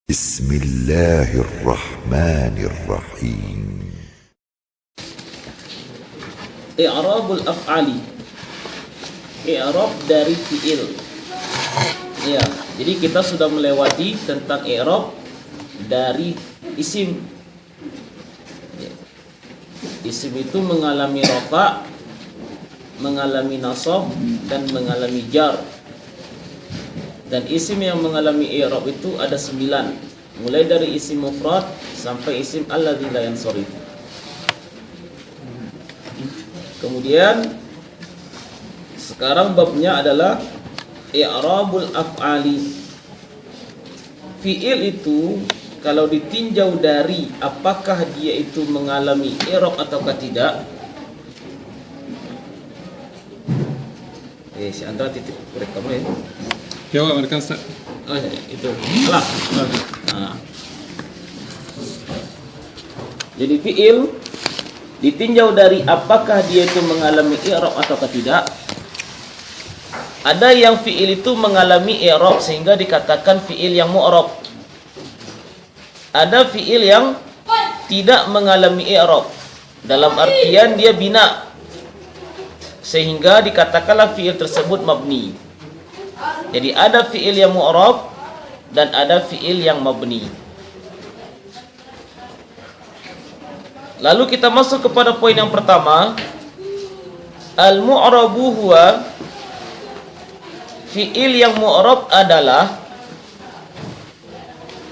Bismillahirrahmanirrahim. I'rabul af'ali, i'rab dari fi'il. Ya, jadi kita sudah melewati tentang i'rab dari isim. Ya. Isim itu mengalami rafa', mengalami nasab, dan mengalami jar. Dan isim yang mengalami i'rab itu ada 9, mulai dari isim mufrad sampai isim alladzi la yansharif. Kemudian sekarang babnya adalah i'rabul af'ali. Fi'il itu kalau ditinjau dari apakah dia itu mengalami i'rab ataukah tidak. Si Andra titip korek kamu ya. Ya, mereka Ustaz. Oh, itu. Alah. Nah. Jadi fi'il ditinjau dari apakah dia itu mengalami i'rab ataukah tidak. Ada yang fi'il itu mengalami i'rab sehingga dikatakan fi'il yang mu'rab. Ada fi'il yang tidak mengalami i'rab, dalam artian dia bina, sehingga dikatakanlah fi'il tersebut mabni. Jadi ada fi'il yang mu'rab dan ada fi'il yang mabni. Lalu kita masuk kepada poin yang pertama. Al-mu'rabu huwa, fi'il yang mu'rab adalah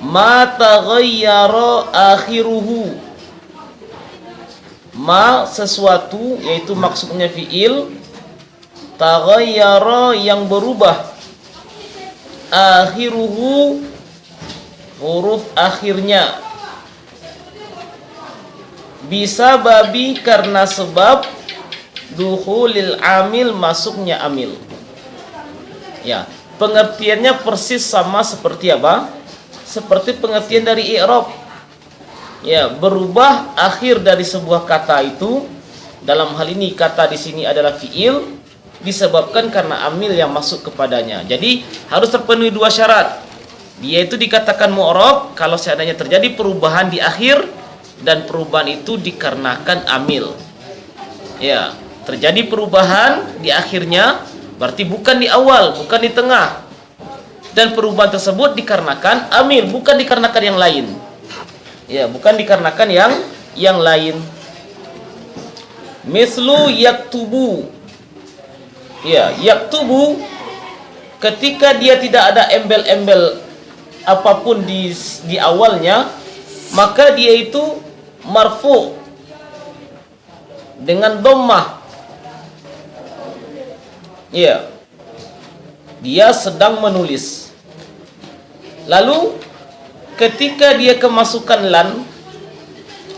ma taghayyara akhiruhu. Ma sesuatu, yaitu maksudnya fi'il, taghayyara yang berubah, akhiruhu huruf akhirnya, bisa babi karena sebab dukhulil amil, masuknya amil. Ya, pengertiannya persis sama seperti apa? Seperti pengertian dari i'rab. Ya, berubah akhir dari sebuah kata itu, dalam hal ini kata di sini adalah fi'il, disebabkan karena amil yang masuk kepadanya. Jadi harus terpenuhi dua syarat. Dia itu dikatakan mu'rab kalau seandainya terjadi perubahan di akhir, dan perubahan itu dikarenakan amil. Ya, terjadi perubahan di akhirnya, berarti bukan di awal, bukan di tengah. Dan perubahan tersebut dikarenakan amil, bukan dikarenakan yang lain. Ya, bukan dikarenakan yang lain. Mislu yaktubu. Ya, yaktubu, ketika dia tidak ada embel-embel apapun di awalnya, maka dia itu marfu dengan dhammah. Ya, dia sedang menulis. Lalu ketika dia kemasukan lan,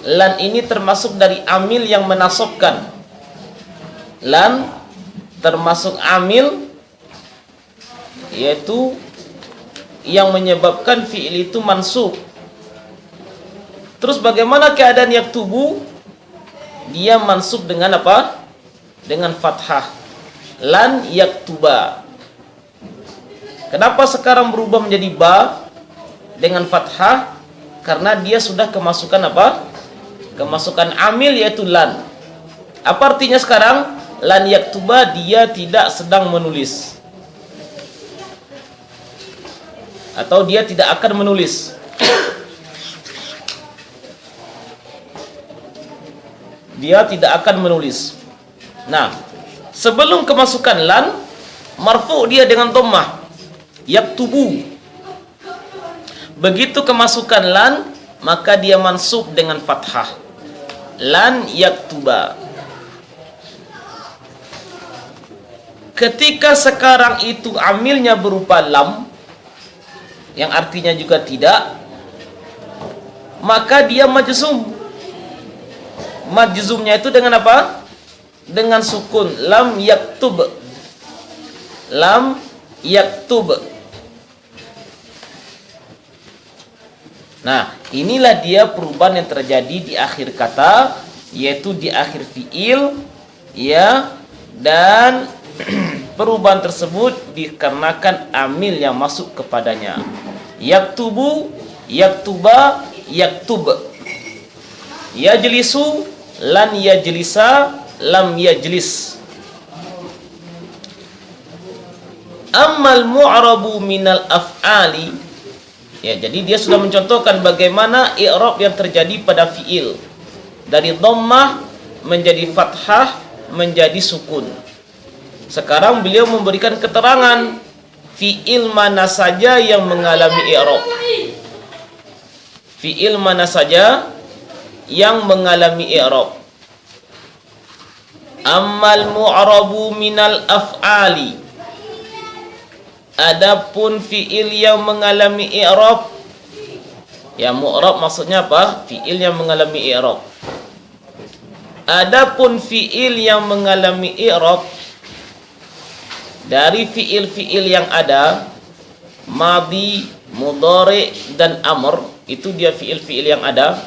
lan ini termasuk dari amil yang menasabkan. Lan termasuk amil, yaitu yang menyebabkan fi'il itu mansub. Terus bagaimana keadaan yaktubu? Dia mansub dengan apa? Dengan fathah. Lan yaktuba. Kenapa sekarang berubah menjadi ba dengan fathah? Karena dia sudah kemasukan apa? Kemasukan amil, yaitu lan. Apa artinya sekarang? Lan yaktuba, dia tidak sedang menulis, atau dia tidak akan menulis. Dia tidak akan menulis. Nah, sebelum kemasukan lan, marfu dia dengan dhammah, yaktubu. Begitu kemasukan lan, maka dia mansub dengan fathah, lan yaktuba. Ketika sekarang itu amilnya berupa lam, yang artinya juga tidak, maka dia majzum. Majzumnya itu dengan apa? Dengan sukun, lam yaktub. Lam yaktub. Nah, inilah dia perubahan yang terjadi di akhir kata, yaitu di akhir fi'il, ya, dan perubahan tersebut dikarenakan amil yang masuk kepadanya. Yaktubu yaktuba, yaktub. Yajlisu, lan yajlisa, lam yajlis. Ammal mu'rabu minal af'ali, ya, jadi dia sudah mencontohkan bagaimana i'rab yang terjadi pada fi'il dari dhammah menjadi fathah menjadi sukun. Sekarang beliau memberikan keterangan fi'il mana saja yang mengalami i'rab. Fi'il mana saja yang mengalami i'rab. Ammal mu'rabu minal af'ali, adapun fi'il yang mengalami i'rab, ya, mu'rab maksudnya apa? Fi'il yang mengalami i'rab. Adapun fi'il yang mengalami i'rab dari fi'il-fi'il yang ada, madhi, mudhari dan amr, itu dia fi'il-fi'il yang ada.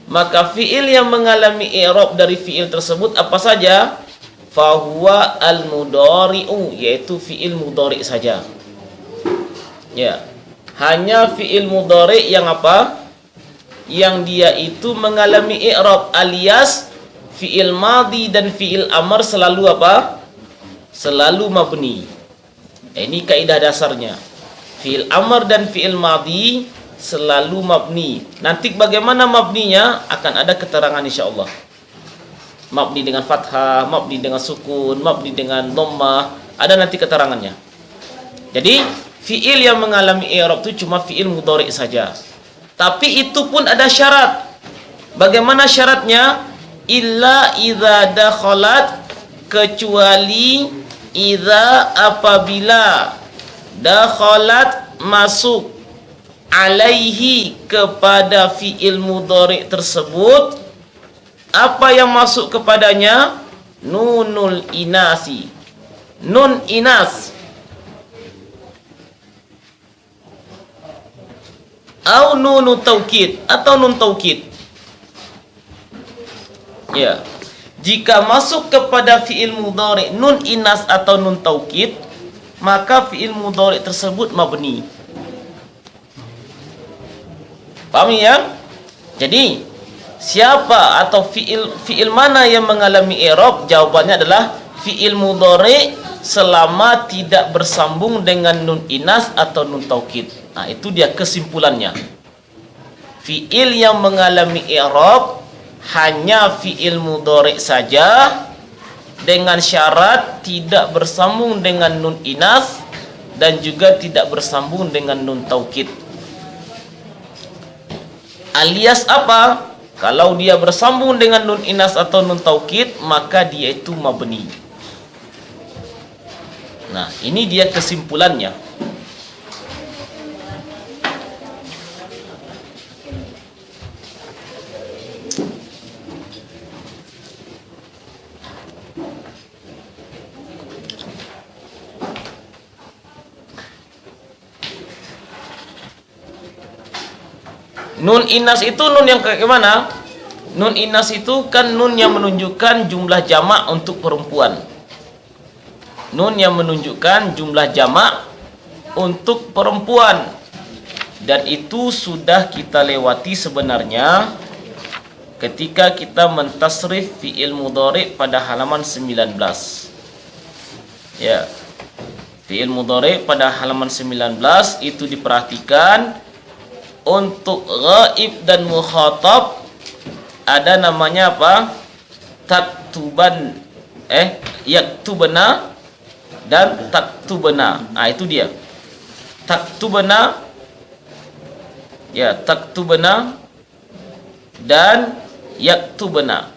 Maka fi'il yang mengalami i'rab dari fi'il tersebut apa saja? Fahuwa al-mudhari'u, yaitu fi'il mudhari' saja. Ya, hanya fi'il mudhari' yang apa? Yang dia itu mengalami i'rab, alias fi'il madhi dan fi'il amr selalu apa? Selalu mabni. Ini kaidah dasarnya. Fi'il amr dan fi'il madhi selalu mabni. Nanti bagaimana mabninya akan ada keterangan insyaallah. Mabni dengan fathah, mabni dengan sukun, mabni dengan dhammah, ada nanti keterangannya. Jadi fi'il yang mengalami i'rab itu cuma fi'il mudhari' saja. Tapi itu pun ada syarat. Bagaimana syaratnya? Illa idza dakhalat, kecuali idza apabila dakhalat masuk alaihi kepada fi'il mudhari' tersebut, apa yang masuk kepadanya? Nunul inasi, nun inas, au nunu taukid, atau nun taukid. Ya, jika masuk kepada fi'il mudhari' nun inas atau nun taukid, maka fi'il mudhari' tersebut mabni. Paham ya? Jadi siapa atau fi'il mana yang mengalami i'rab? Jawabannya adalah fi'il mudhari' selama tidak bersambung dengan nun inas atau nun taukid. Nah, itu dia kesimpulannya. Fi'il yang mengalami i'rab hanya fi'il mudhari' saja, dengan syarat tidak bersambung dengan nun inas dan juga tidak bersambung dengan nun taukid. Alias apa? Kalau dia bersambung dengan nun inas atau nun taukid, maka dia itu mabni. Nah, ini dia kesimpulannya. Nun inas itu nun yang kayak gimana? Nun inas itu kan nun yang menunjukkan jumlah jamak untuk perempuan. Nun yang menunjukkan jumlah jamak untuk perempuan. Dan itu sudah kita lewati sebenarnya ketika kita mentasrif fi'il mudhari' pada halaman 19. Ya. Fi'il mudhari' pada halaman 19 itu diperhatikan. Untuk ghaib dan mukhatab ada namanya apa? Taktuban, yaktubna dan taktubna. Nah, itu dia. Taktubna, ya, taktubna dan yaktubna.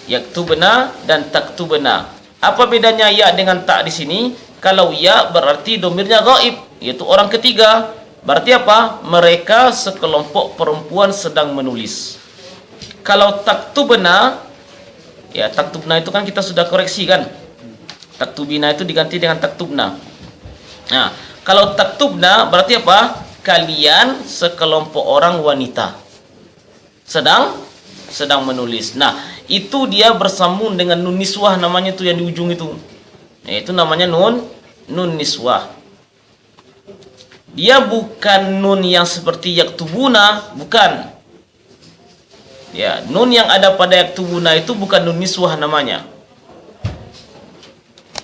Yaktubna dan taktubna. Apa bedanya ya dengan tak di sini? Kalau ya berarti domirnya ghaib, yaitu orang ketiga. Berarti apa? Mereka sekelompok perempuan sedang menulis. Kalau taktubna, ya, taktubna itu kan kita sudah koreksi kan? Taktubina itu diganti dengan taktubna. Nah, kalau taktubna berarti apa? Kalian sekelompok orang wanita sedang menulis. Nah, itu dia bersambung dengan nun niswah, namanya itu yang di ujung itu. Nah, itu namanya nun niswah. dia bukan nun yang seperti yaktubuna, bukan. Ya, nun yang ada pada yaktubuna itu bukan nun niswah namanya.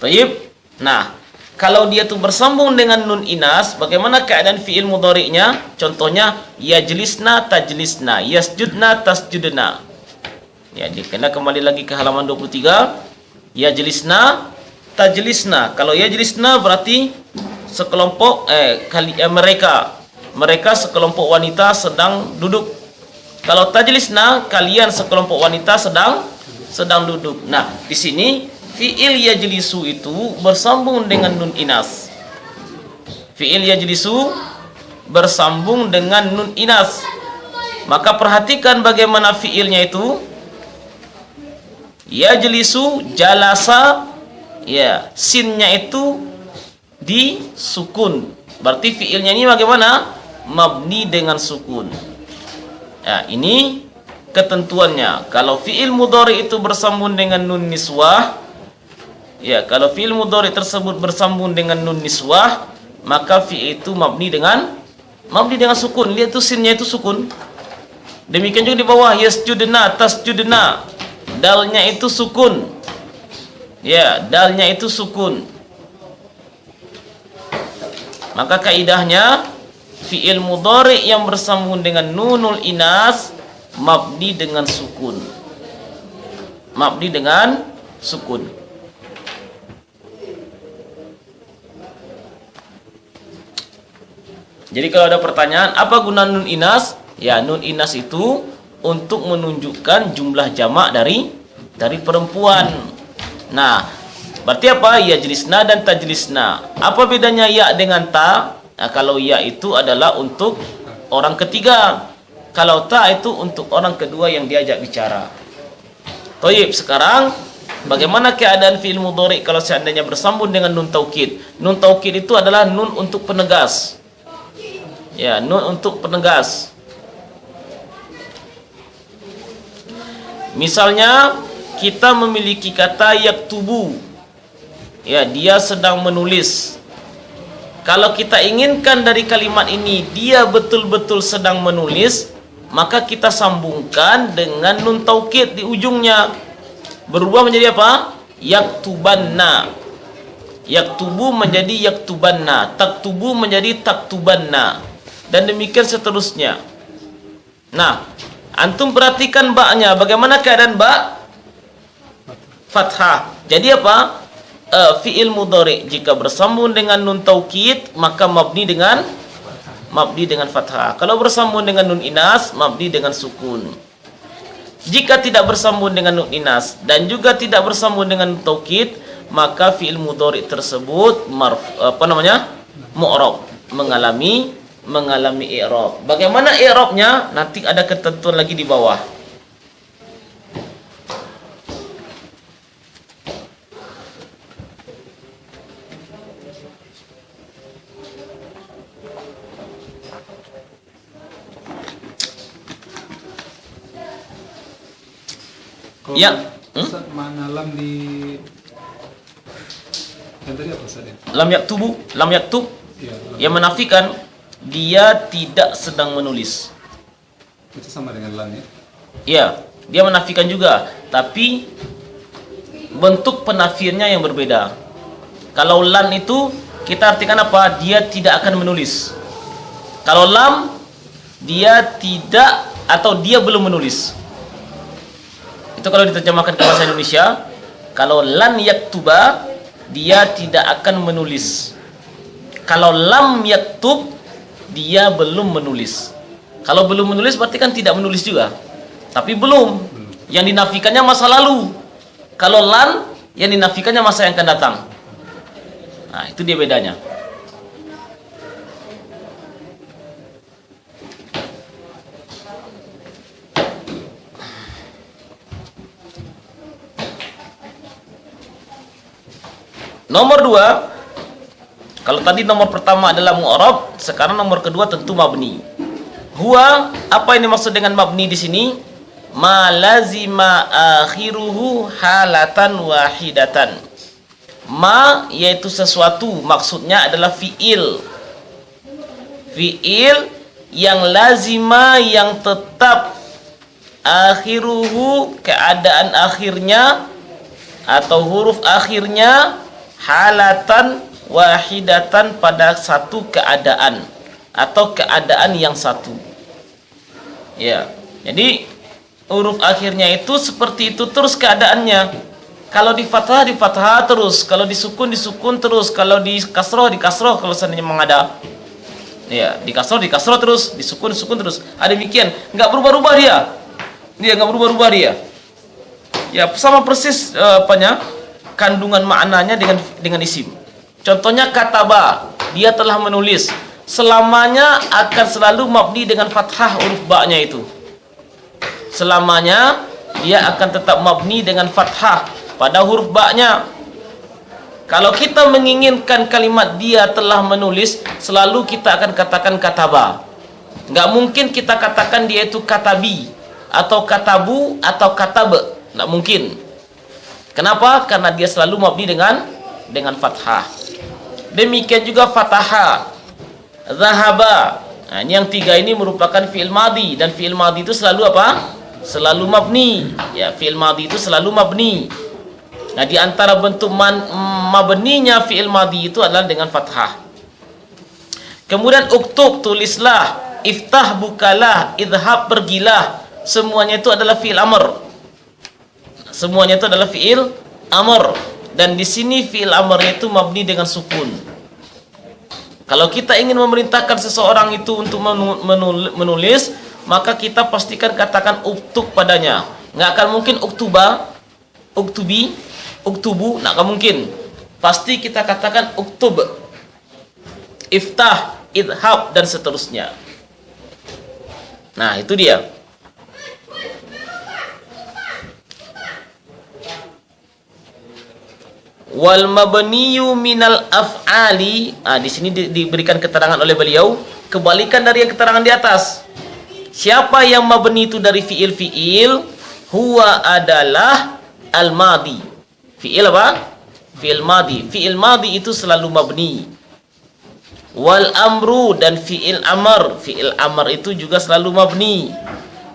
Baik. Nah, kalau dia tuh bersambung dengan nun inas, bagaimana keadaan fiil mudhari'nya? Contohnya yajlisna tajlisna, yasjudna tasjudna. Ya, kena kembali lagi ke halaman 23. Yajlisna tajlisna. Kalau yajlisna berarti sekelompok mereka sekelompok wanita sedang duduk. Kalau tajlisna, kalian sekelompok wanita sedang duduk. Nah, di sini fiil yajlisu itu bersambung dengan nun inas. Fiil yajlisu bersambung dengan nun inas. Maka perhatikan bagaimana fiilnya itu. Yajlisu, jalasa, ya, sinnya itu disukun. Berarti fiilnya ini bagaimana? Mabni dengan sukun. Ya, ini ketentuannya. Kalau fiil mudhari itu bersambung dengan nun niswah, ya, kalau fiil mudhari tersebut bersambung dengan nun niswah, maka fiil itu mabni dengan sukun. Lihat tuh sinnya itu sukun. Demikian juga di bawah yasjudna tasjudna. Dalnya itu sukun. Ya, dalnya itu sukun. Maka kaidahnya fiil mudhari yang bersambung dengan nunul inas mabni dengan sukun. Mabni dengan sukun. Jadi kalau ada pertanyaan, apa guna nun inas? Ya, nun inas itu untuk menunjukkan jumlah jamak dari perempuan. Nah, berarti apa? Yajlisna dan tajlisna. Apa bedanya ya dengan ta? Nah, kalau ya itu adalah untuk orang ketiga. Kalau ta itu untuk orang kedua yang diajak bicara. Toyib, sekarang bagaimana keadaan fi'il mudhari kalau seandainya bersambung dengan nun taukid? Nun taukid itu adalah nun untuk penegas. Ya, nun untuk penegas. Misalnya kita memiliki kata yaktubu. Ya, dia sedang menulis. Kalau kita inginkan dari kalimat ini dia betul-betul sedang menulis, maka kita sambungkan dengan nun taukid di ujungnya. Berubah menjadi apa? Yaktubanna. Yaktubu menjadi yaktubanna. Taktubu menjadi taktubanna. Dan demikian seterusnya. Nah, antum perhatikan ba-nya. Bagaimana keadaan ba? Fathah. Jadi apa? Fi'il mudhari jika bersambung dengan nun taukid maka mabni dengan fathah. Kalau bersambung dengan nun inas mabni dengan sukun. Jika tidak bersambung dengan nun inas dan juga tidak bersambung dengan nun taukid, maka fi'il mudhari tersebut mu'rab, mengalami i'rab. Bagaimana i'rabnya? Nanti ada ketentuan lagi di bawah. Kalau Ya. Ustaz, mana lam di yang tadi apa Ustaz? Lam yaktub Ya, lam. yang menafikan dia tidak sedang menulis. Itu sama dengan lam ya. Ya, dia menafikan juga, tapi bentuk penafiannya yang berbeda. Kalau lan itu kita artikan apa? Dia tidak akan menulis. Kalau lam dia tidak atau dia belum menulis. Itu kalau diterjemahkan ke bahasa Indonesia. Kalau lan yaktuba dia tidak akan menulis. Kalau lam yaktub dia belum menulis. Kalau belum menulis berarti kan tidak menulis juga. Tapi belum. Yang dinafikannya masa lalu. Kalau lan yang dinafikannya masa yang akan datang. Nah, itu dia bedanya. Nomor 2, kalau tadi nomor pertama adalah mu'rab, sekarang nomor kedua tentu mabni. Huwa, apa ini maksud dengan mabni di sini? Ma lazima akhiruhu halatan wahidatan. Ma yaitu sesuatu, maksudnya adalah fiil. fiil yang lazima, yang tetap, akhiruhu, keadaan akhirnya atau huruf akhirnya, halatan wahidatan, pada satu keadaan atau keadaan yang satu. Ya, jadi huruf akhirnya itu seperti itu terus keadaannya. Kalau di fathah terus, kalau di sukun terus, kalau di kasroh kalau seandainya memang ada. Ya, di kasroh terus, di sukun terus. Ada demikian, nggak berubah-ubah dia. Dia nggak berubah-ubah dia. Ya, sama persis kandungan maknanya dengan isim. Contohnya kataba, dia telah menulis. Selamanya akan selalu mabni dengan fathah huruf ba-nya itu. Selamanya dia akan tetap mabni dengan fathah pada huruf ba-nya. Kalau kita menginginkan kalimat dia telah menulis, selalu kita akan katakan kataba. Nggak mungkin kita katakan dia itu katabi atau katabu atau katabe. Nggak mungkin. Kenapa? Karena dia selalu mabni dengan fathah. Demikian juga fataha, zahaba. Nah, ini yang tiga ini merupakan fi'il madhi, dan fi'il madhi itu selalu apa? Selalu mabni. Ya, fi'il madhi itu selalu mabni. Nah, di antara bentuk mabninya fi'il madhi itu adalah dengan fathah. Kemudian uktub, tulislah, iftah, bukalah, idhab, pergilah. Semuanya itu adalah fi'il amr. Semuanya itu adalah fi'il amr. Dan di sini fi'il amr itu mabni dengan sukun. Kalau kita ingin memerintahkan seseorang itu untuk menulis, maka kita pastikan katakan uktub padanya. Nggak akan mungkin uktuba, uktubi, uktubu, nggak akan mungkin. Pasti kita katakan uktub, iftah, idhab, dan seterusnya. Nah, itu dia. Wal mabniyu minal af'ali. Di sini diberikan keterangan oleh beliau kebalikan dari yang keterangan di atas. Siapa yang mabni itu dari fiil? Huwa adalah al-madi. Fiil apa? Fiil madi. Fiil madi itu selalu mabni. Wal amru, dan fiil amr. Fiil amr itu juga selalu mabni.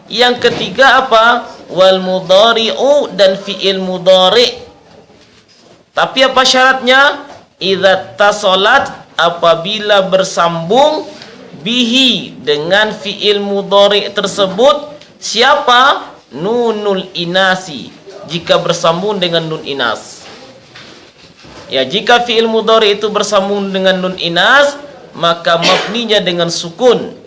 Yang ketiga apa? Wal mudhari'u, dan fiil mudhari'. Tapi apa syaratnya? Idza tasalat, apabila bersambung, bihi, dengan fi'il mudhari' tersebut. Siapa? Nunul inasi, jika bersambung dengan nun inas. Ya, jika fi'il mudhari' itu bersambung dengan nun inas, maka mabninya dengan sukun.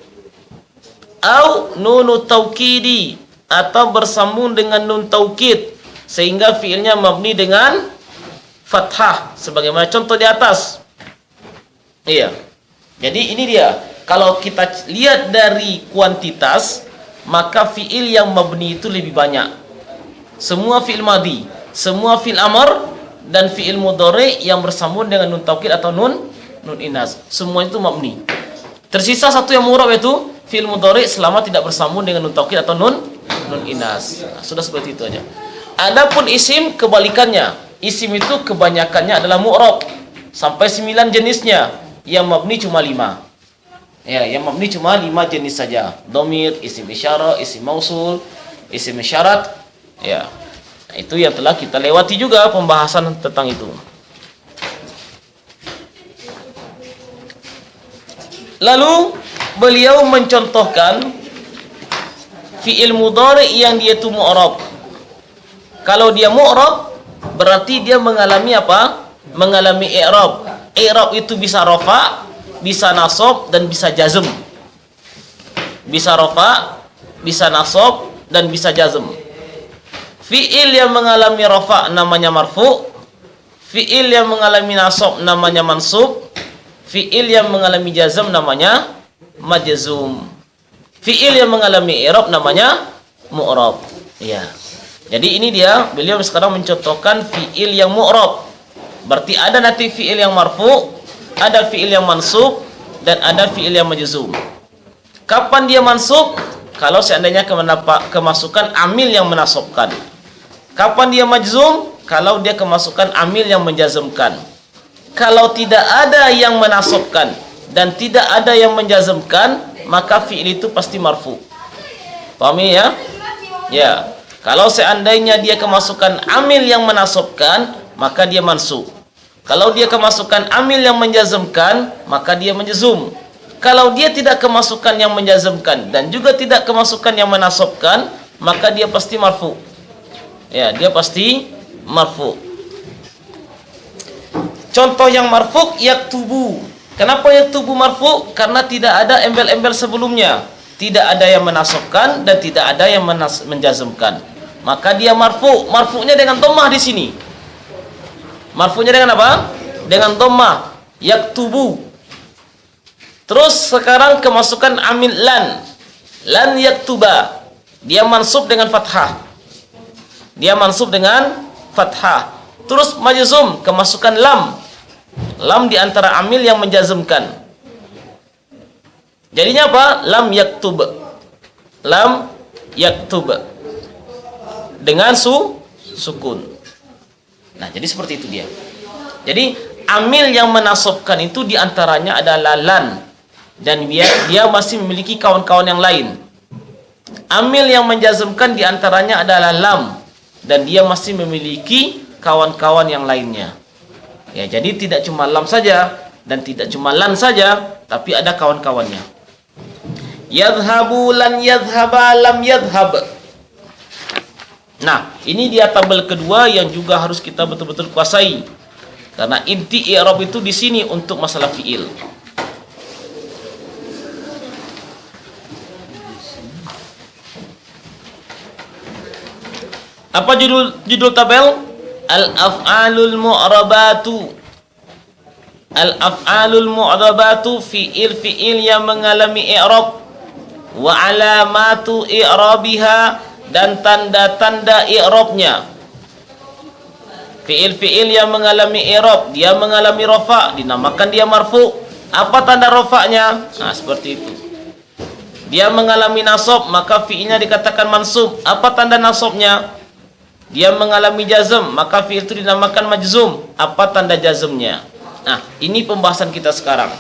Au nunu taukidi, atau bersambung dengan nun taukid, sehingga fi'ilnya mabni dengan fathah, sebagaimana contoh di atas. Iya. Jadi ini dia. Kalau kita lihat dari kuantitas, maka fiil yang mabni itu lebih banyak. Semua fiil madhi, semua fiil amr, dan fiil mudhari yang bersambung dengan nun taukid atau nun inas, semua itu mabni. Tersisa satu yang mu'rab, yaitu fiil mudhari selama tidak bersambung dengan nun taukid atau nun inas. Nah, sudah seperti itu aja. Adapun isim kebalikannya. Isim itu kebanyakannya adalah mu'rab, sampai 9 jenisnya. Yang mabni cuma 5. Ya, yang mabni cuma 5 jenis saja. Dhamir, isim isyarah, isim mausul, isim isyarat. Ya. Nah, itu yang telah kita lewati juga pembahasan tentang itu. Lalu beliau mencontohkan fi'il mudhari yang dia itu mu'rab. Kalau dia mu'rab, berarti dia mengalami apa? Mengalami i'rab. I'rab itu bisa rafa, bisa nasab, dan bisa jazm. Bisa rafa, bisa nasab, dan bisa jazm. Fi'il yang mengalami rafa namanya marfu, fi'il yang mengalami nasab namanya mansub, fi'il yang mengalami jazm namanya majzum. Fi'il yang mengalami i'rab namanya mu'rab. Ya. Jadi ini dia, beliau sekarang mencontohkan fi'il yang mu'rab. Berarti ada nanti fi'il yang marfu, ada fi'il yang mansub, dan ada fi'il yang majzum. Kapan dia mansub? Kalau seandainya kemasukan amil yang menasabkan. Kapan dia majzum? Kalau dia kemasukan amil yang menjazmkan. Kalau tidak ada yang menasabkan, dan tidak ada yang menjazmkan, maka fi'il itu pasti marfu. Pahami ya? Ya. Kalau seandainya dia kemasukan amil yang menasabkan, maka dia mansub. Kalau dia kemasukan amil yang menjazmkan, maka dia menjazum. Kalau dia tidak kemasukan yang menjazmkan dan juga tidak kemasukan yang menasabkan, maka dia pasti marfu. Ya, dia pasti marfu. Contoh yang marfu, yaktubu. Kenapa yaktubu marfu? Karena tidak ada embel-embel sebelumnya. Tidak ada yang menasabkan dan tidak ada yang menjazmkan. Maka dia marfu. Marfu'nya dengan dhammah di sini. Marfu'nya dengan apa? Dengan dhammah. Yaktubu. Terus sekarang kemasukan amil lan. Lan yaktuba. Dia mansub dengan fathah. Dia mansub dengan fathah. Terus majzum, kemasukan lam. Lam di antara amil yang menjazmkan. Jadinya apa? Lam yaktub. Lam yaktub. Dengan sukun. Nah, jadi seperti itu dia. Jadi amil yang menasabkan itu diantaranya adalah lan, dan dia masih memiliki kawan-kawan yang lain. Amil yang menjazmkan diantaranya adalah lam, dan dia masih memiliki kawan-kawan yang lainnya. Ya, jadi tidak cuma lam saja dan tidak cuma lan saja, tapi ada kawan-kawannya. Yadhhabu, lan yadhhaba, lam yadhhab. Nah, ini dia tabel kedua yang juga harus kita betul-betul kuasai. Karena inti i'rab itu di sini untuk masalah fi'il. Apa judul tabel? Al-af'alul mu'rabatu. Al-af'alul mu'rabatu, fi'il yang mengalami i'rab, wa alamatu i'rabiha, dan tanda-tanda i'rabnya. Fi'il yang mengalami i'rab, dia mengalami rafa, dinamakan dia marfu. Apa tanda rafa'nya? Nah, seperti itu. Dia mengalami nasab, maka fi'ilnya dikatakan mansub. Apa tanda nasabnya? Dia mengalami jazm, maka fi'il itu dinamakan majzum. Apa tanda jazmnya? Nah, ini pembahasan kita sekarang.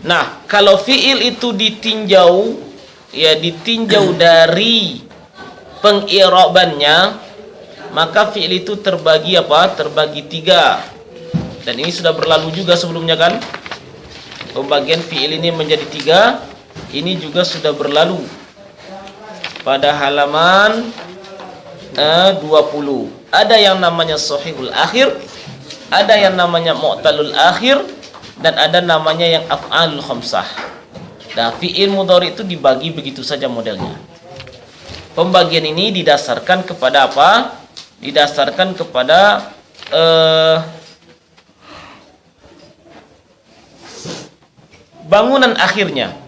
Nah, kalau fi'il itu ditinjau, ya ditinjau dari peng'irabannya, maka fi'il itu terbagi apa? Terbagi 3. Dan ini sudah berlalu juga sebelumnya kan? Pembagian fi'il ini menjadi 3. Ini juga sudah berlalu pada halaman 20. Ada yang namanya sahihul akhir, ada yang namanya mu'talul akhir, dan ada namanya yang af'alul khamsah. Nah, fi'il mudhari itu dibagi begitu saja modelnya. Pembagian ini didasarkan kepada apa? Didasarkan kepada bangunan akhirnya.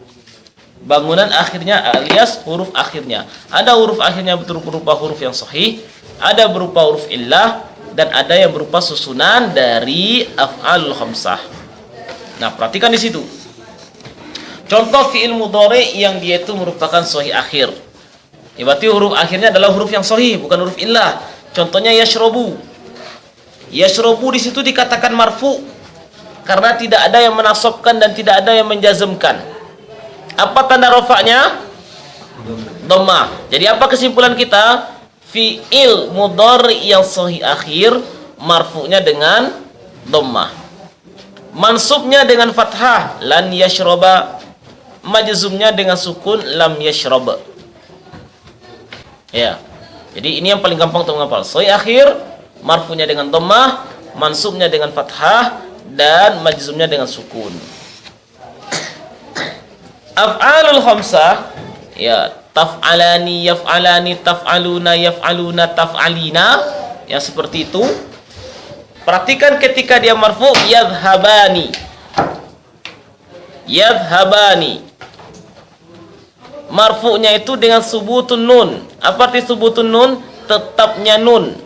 Bangunan akhirnya alias huruf akhirnya. Ada huruf akhirnya berupa huruf yang sahih, ada berupa huruf illah, dan ada yang berupa susunan dari af'alul khamsah. Nah, perhatikan di situ. Contoh fi'il mudhari yang dia itu merupakan sahih akhir. Ya, berarti huruf akhirnya adalah huruf yang sahih, bukan huruf illah. Contohnya yashrabu. Yashrabu di situ dikatakan marfu karena tidak ada yang menasabkan dan tidak ada yang menjazmkan. Apa tanda rafa'nya? Dhammah. Jadi apa kesimpulan kita? Fi'il mudhari yang sahih akhir marfu'nya dengan dhammah. Mansubnya dengan fathah lan yashraba, majzumnya dengan sukun lam yashrab. Ya. Jadi ini yang paling gampang untuk menghafal. Sahih akhir marfu'nya dengan dhammah, mansubnya dengan fathah, dan majzumnya dengan sukun. Af'alul khamsah, ya, taf'alani, yaf'alani, taf'aluna, yaf'aluna, taf'alina, yang seperti itu. Perhatikan ketika dia marfu, yadhhabani. Yadhhabani. Marfu'nya itu dengan subutun nun. Apa arti subutun nun? Tetapnya nun.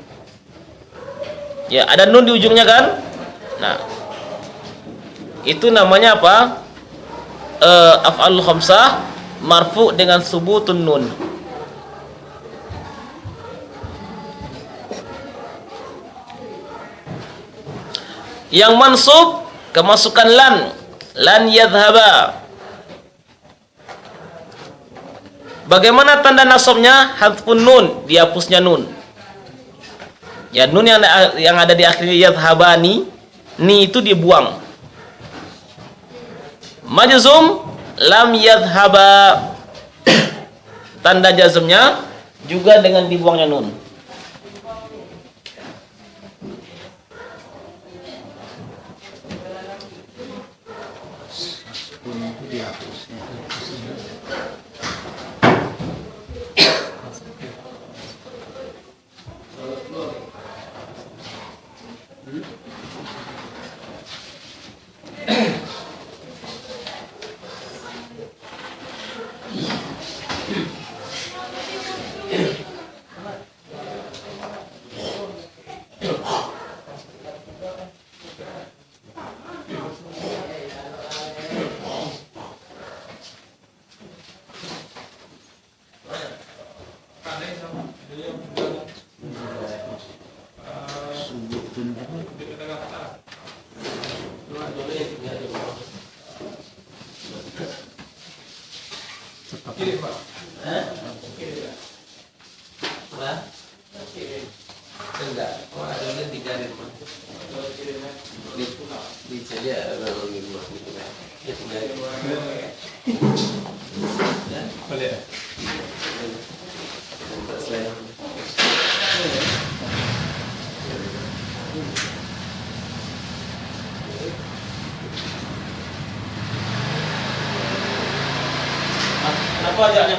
Ya, ada nun di ujungnya kan? Nah, itu namanya apa? Af'alul khamsah marfu' dengan subutun nun. Yang mansub kemasukan lan. lan yadhhaba. Bagaimana tanda nasabnya? Hadfun nun, dihapusnya nun. Ya, nun yang ada di akhirnya yadhhabani, ni itu dibuang. Majzum lam yadhhaba. Tanda jazmnya juga dengan dibuangnya nun. Kenapa ajaknya?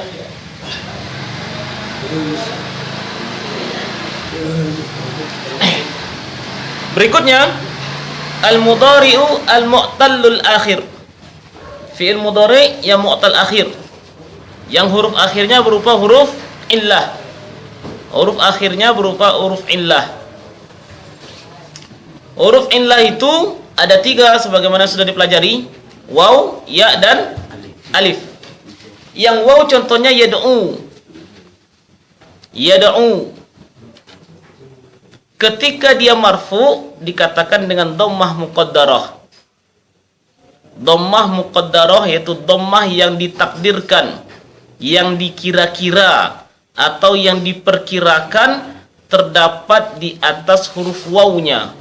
Berikutnya al-mudhari'u al-mu'tallul akhir. Fi'il mudhari' yang mu'tal akhir, yang huruf akhirnya berupa huruf illah. Huruf akhirnya berupa huruf illah. Huruf illah itu ada 3 sebagaimana sudah dipelajari: waw, ya, dan alif. Yang waw contohnya yad'u. Yad'u. Ketika dia marfu dikatakan dengan dhammah muqaddarah. Dhammah muqaddarah yaitu dhammah yang ditakdirkan, yang dikira-kira atau yang diperkirakan terdapat di atas huruf wawnya.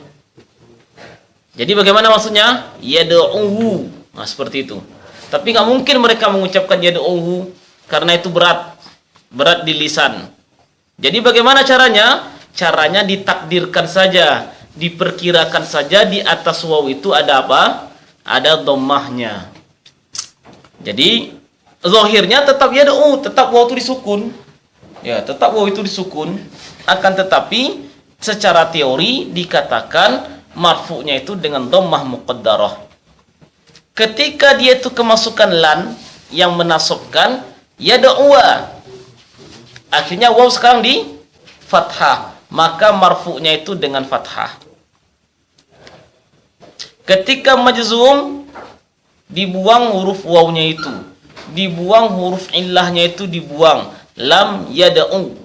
Jadi bagaimana maksudnya? Yad'u. Nah, seperti itu. Tapi nggak mungkin mereka mengucapkan yad'u karena itu berat di lisan. Jadi bagaimana caranya? Caranya ditakdirkan saja, diperkirakan saja di atas waw itu ada apa? Ada dhammahnya. Jadi zahirnya tetap yad'u, tetap waw itu disukun. Ya, tetap waw itu disukun. Akan tetapi secara teori dikatakan marfu'nya itu dengan dhammah muqaddarah. Ketika dia itu kemasukan lan yang menasabkan yad'u, akhirnya waw sekarang di fathah, maka marfu'nya itu dengan fathah. Ketika majzum dibuang huruf wawnya itu, dibuang huruf illahnya itu dibuang, lam yad'u.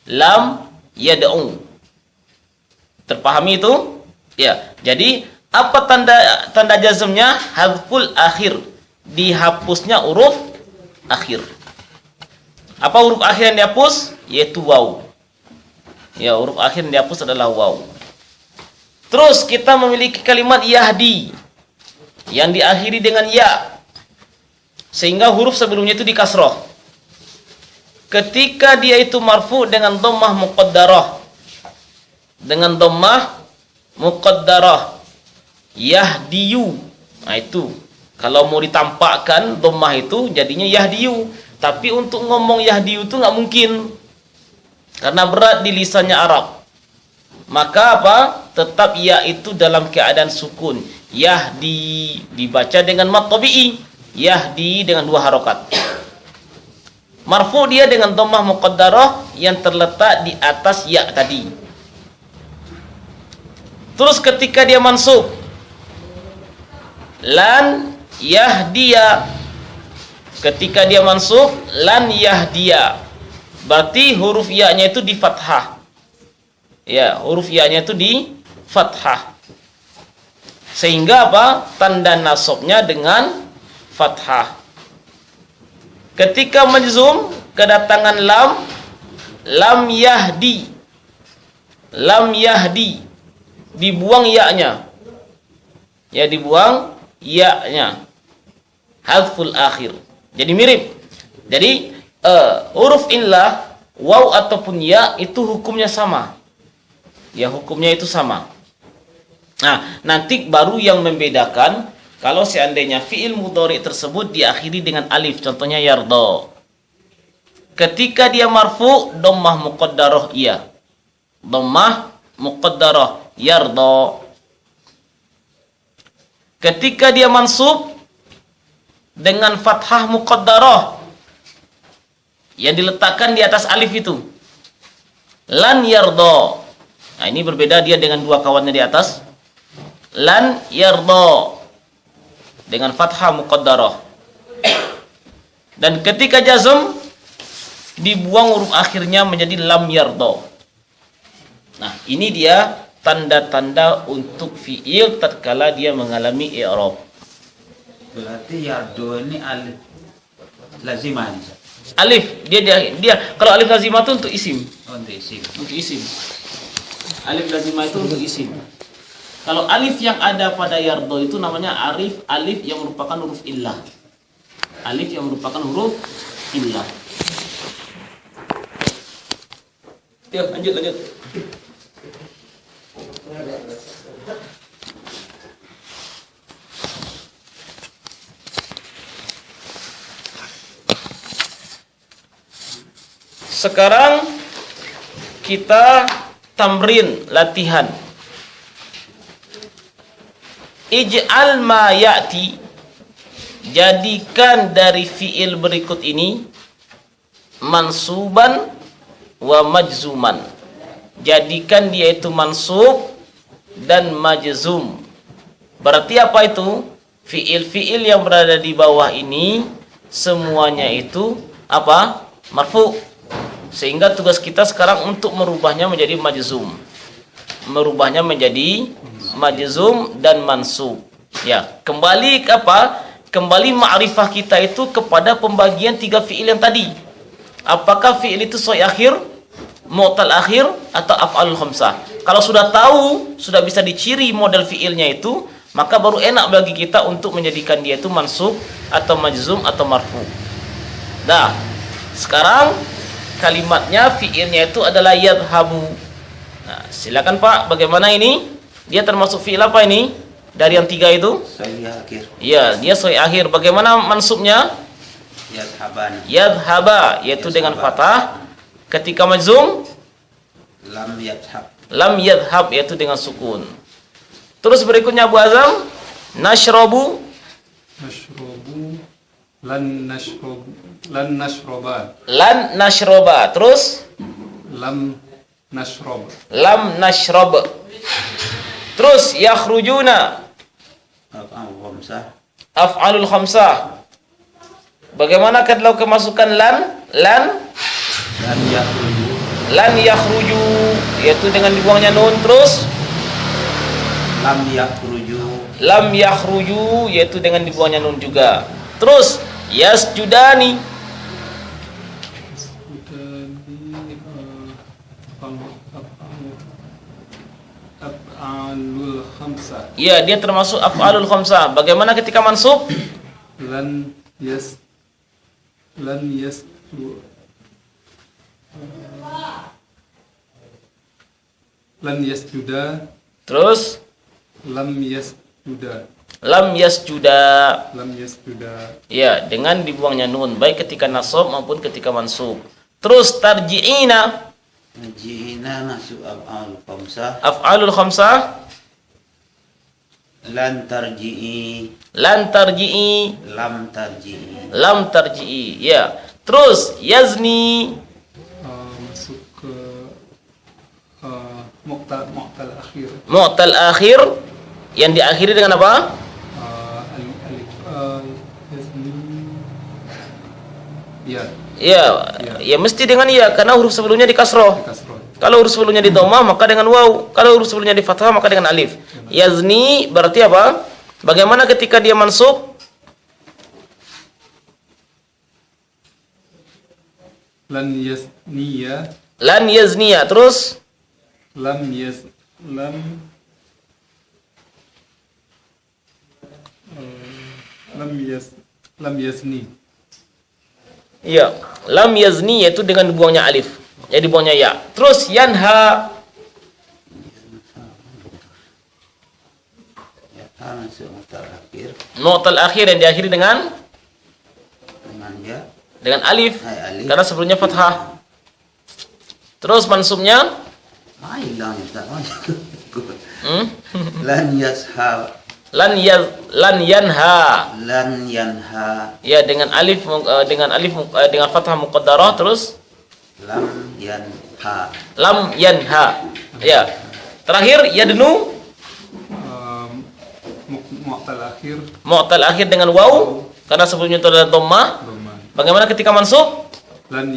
Lam yad'u. Terpahami itu? Ya. Jadi apa tanda jazmnya? Hadful akhir, dihapusnya huruf akhir. Apa huruf akhir yang dihapus? Yaitu waw. Ya, huruf akhir yang dihapus adalah waw. Terus kita memiliki kalimat yahdi yang diakhiri dengan ya, sehingga huruf sebelumnya itu dikasroh. Ketika dia itu marfu dengan dhammah muqaddarah, dengan dhammah muqaddarah, yahdiyu. Nah itu kalau mau ditampakkan dhammah itu jadinya yahdiyu. Tapi untuk ngomong yahdiyu itu nggak mungkin karena berat di lisannya Arab. Maka apa? Tetap ya itu dalam keadaan sukun. Yahdi dibaca dengan mat tabi'i. Yahdi dengan 2 harokat. Marfu dia dengan dhammah muqaddarah yang terletak di atas ya tadi. Terus ketika dia mansub, lan yahdiya. Ketika dia mansub, lan yahdiya, berarti huruf ya-nya itu di fathah. Ya, huruf ya-nya itu di fathah. Sehingga apa? Tanda nasabnya dengan fathah. Ketika majzum, kedatangan lam yahdi. Lam yahdi. Dibuang ya-nya. Ya, dibuang ya-nya. Hadful akhir. Jadi mirip. Jadi huruf illah, waw ataupun ya itu hukumnya sama. Ya, hukumnya itu sama. Nah, nanti baru yang membedakan kalau seandainya fi'il mudhari tersebut diakhiri dengan alif, contohnya yardo. Ketika dia marfu, dhammah muqaddarah iya. Dhammah muqaddarah yardo. Ketika dia mansub dengan fathah muqaddarah yang diletakkan di atas alif itu, lan yardo. Nah, ini berbeda dia dengan dua kawannya di atas. Lan yardo dengan fathah muqaddarah. Dan ketika jazm dibuang huruf akhirnya menjadi lam yardo. Nah, ini dia tanda-tanda untuk fi'il tatkala dia mengalami i'rab. Berarti yardo ini alif lazimah. Alif dia kalau alif lazimah itu untuk isim. Oh, untuk isim. Untuk isim. Alif lazimah itu untuk isim. Kalau alif yang ada pada yardo itu namanya alif yang merupakan huruf illah. Alif yang merupakan huruf illah. Yuk, lanjut. Sekarang kita tamrin, latihan. Ij'al ma ya'ti, jadikan dari fi'il berikut ini mansuban wa majzuman. Jadikan dia itu mansub dan majzum. Berarti apa itu? Fi'il-fi'il yang berada di bawah ini semuanya itu apa? Marfu. Sehingga tugas kita sekarang untuk merubahnya menjadi majzum. Merubahnya menjadi majzum dan mansub. Ya, kembali ke apa? Kembali ma'rifah kita itu kepada pembagian tiga fi'il yang tadi. Apakah fi'il itu soi akhir, mu'tal akhir, atau af'alul khamsah? Kalau sudah tahu, sudah bisa diciri model fi'ilnya itu, maka baru enak bagi kita untuk menjadikan dia itu mansub atau majzum atau marfu. Nah, sekarang kalimatnya fi'ilnya itu adalah yadhabu. Nah, silakan Pak, bagaimana ini? Dia termasuk fi'il apa ini? Dari yang tiga itu? Soi akhir. Iya, dia soi akhir. Bagaimana mansubnya? Yadhaban. Yadhaba, yaitu dengan fathah. Ketika majzum, Lam yadhab. lam yadhab, yaitu dengan sukun. Terus berikutnya Abu Azam, nashrobu, lan nashroba. lan nashroba. Terus Lam nashrob. lam nashrob. Terus yakhrujuna, Af'al khamsah. af'alul khamsah. Bagaimana kalau kemasukan lan Lam yakhruju. lan yakhruju, yaitu dengan dibuangnya nun. Terus Lam yakhruju. lam yakhruju, yaitu dengan dibuangnya nun juga. Terus yasjudani, Af'alul khamsah. ya dia termasuk af'alul khamsah. Bagaimana ketika mansub? Lan yasjuda. Terus Lam yasjuda. lam yasjuda, Lam yasjuda. ya dengan dibuangnya nun baik ketika nasab maupun ketika mansub. Terus tarji'ina, Ji'ina nasu af'al khamsah. af'alul khamsah. Lan tarji'i. Lan tarji'i, Lam tarji'i. lam tarji'i, ya. Terus yazni, Masuk ke muqtal akhir. mu'tal akhir, yang diakhiri dengan apa? Alif yazni. Ya, Ya, ya mesti dengan ya karena huruf sebelumnya di kasroh. kasroh. Kalau huruf sebelumnya di dhammah maka dengan waw. Kalau huruf sebelumnya di fathah maka dengan alif. Yazni berarti apa? Bagaimana ketika dia mansub? Lan yasniya. Lan yazniya. Terus Lam yazni. iya, lam yazni yaitu dengan dibuangnya alif. Ya dibuangnya ya. Terus yanha. Ya, masuk mutal akhir Mu'tal akhir yang diakhiri dengan ya. alif. Alif. Karena sebelumnya fathah. Terus mansubnya Hilang ya, hmm? Lan yashab. lan yanha. Lan yanha. Ya dengan alif dengan fathah muqaddarah. Terus Lam yanha. lam yanha. Ya. Terakhir yadnu Mu'tal akhir. mu'tal akhir dengan waw karena sebelumnya itu adalah dhammah. Dhamma. Bagaimana ketika mansub? Lan